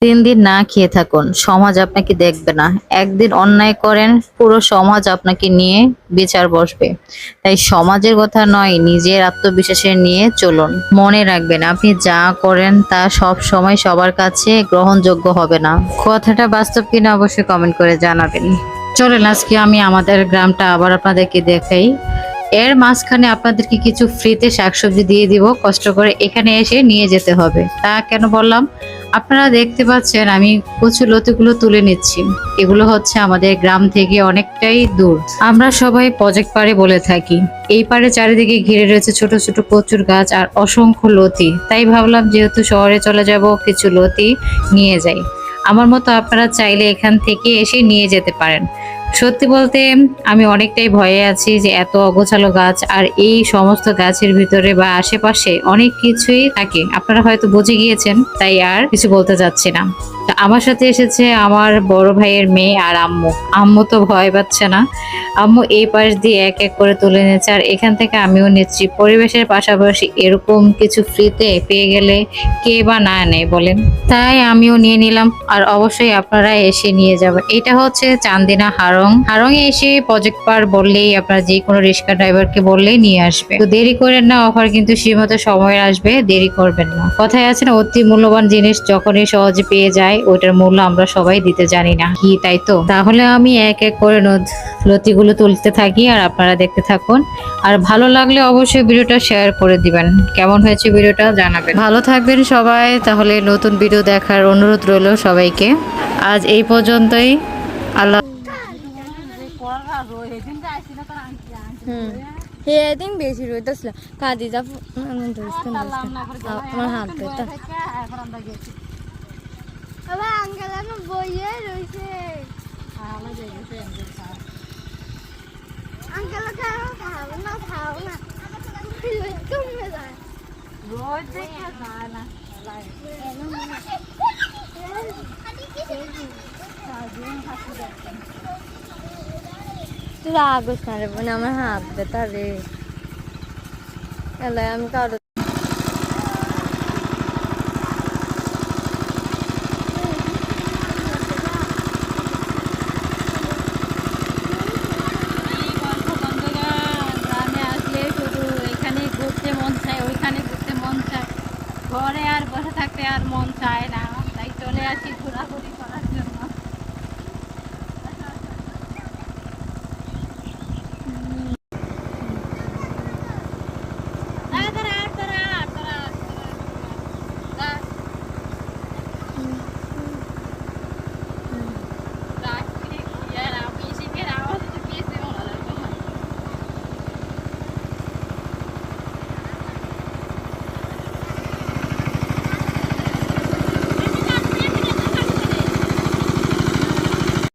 দিন দিন না খেয়ে থাকুন, সমাজ আপনাকে দেখবে না। একদিন অন্যায় করেন, পুরো সমাজ আপনাকে নিয়ে বিচার বসবে। তাই সমাজের কথা নয়, নিজের আত্মবিশ্বাসের নিয়ে চলুন। মনে রাখবেন, আপনি যা করেন তা সব সময় সবার কাছে গ্রহণযোগ্য হবে না। কথাটা বাস্তব কিনা অবশ্যই কমেন্ট করে জানাবেন। চলেন আজকে আমি আমাদের গ্রামটা আবার আপনাদেরকে দেখাই। এর মাঝখানে আপনাদেরকে কিছু ফ্রিতে শাকসবজি দিয়ে দিব, কষ্ট করে এখানে এসে নিয়ে যেতে হবে। তা কেন বললাম, আপনারা দেখতে পাচ্ছেন আমি কচু লতিগুলো তুলে নিচ্ছি। এগুলো হচ্ছে আমাদের গ্রাম থেকে অনেকটাই দূর, আমরা সবাই প্রজেক্ট পাড়ে বলে থাকি। এই পাড়ে চারিদিকে ঘিরে রয়েছে ছোট ছোট কচুর গাছ আর অসংখ্য লতি। তাই ভাবলাম যেহেতু শহরে চলে যাব, কিছু লতি নিয়ে যাই। আমার মতো আপনারা চাইলে এখান থেকে এসে নিয়ে যেতে পারেন। সত্যি বলতে আমি অনেকটাই ভয়ে আছি যে এত অগোছালো গাছ, আর এই সমস্ত গাছের ভিতরে বা আশেপাশে অনেক কিছুই থাকে, আপনারা হয়তো বুঝে গিয়েছেন, তাই আর কিছু বলতে চাচ্ছি না। তো আমার সাথে এসেছে আমার বড় ভাইয়ের মেয়ে আর আম্মু। আম্মু তো ভয় পাচ্ছে না, আম্মু এই পাশ দিয়ে এক এক করে তুলে নিচ্ছে, আর এখান থেকে আমিও নিচ্ছি। পরিবেশের পাশাপাশি এরকম কিছু ফ্রিতে পেয়ে গেলে কে বা না নেয় বলেন। তাই আমিও নিয়ে নিলাম, আর অবশ্যই আপনারা এসে নিয়ে যাবেন। এটা হচ্ছে চান্দিনা হারং। হারং এ এসে প্রজেক্ট পার বললেই, আপনারা যে কোনো রিক্সা ড্রাইভারকে বললেই নিয়ে আসবে। তো দেরি করেন না, অফার কিন্তু সীমিত সময় আসবে, দেরি করবেন না। কথায় আছে না, অতি মূল্যবান জিনিস যখনই সহজে পেয়ে যায় ওইটার মূল্য আমরা সবাই দিতে জানি না কি, তাই তো? তাহলে আমি এক এক করে লতিগুলো তুলতে থাকি আর আপনারা দেখতে থাকুন। আর ভালো লাগলে অবশ্যই ভিডিওটা শেয়ার করে দিবেন। কেমন হয়েছে ভিডিওটা জানাবেন। ভালো থাকবেন সবাই। তাহলে নতুন ভিডিও দেখার অনুরোধ রইল সবাইকে। আজ এই পর্যন্তই। আল্লাহ। সেদিন বেশি রইতেছিল কাঁদি যা আমার হাত পেতা বইয়ে রয়েছে আঙ্কেল খাও না খাও না কমে যায় রোজ দেখা যায় না তুই আগস না রে বোন, আমার হাত ব্যথা রে। এলাই আমি কারো ঘরে আর বসে থাকতে আর মন চায় না, তাই চলে আসি ঘোরাঘুরি।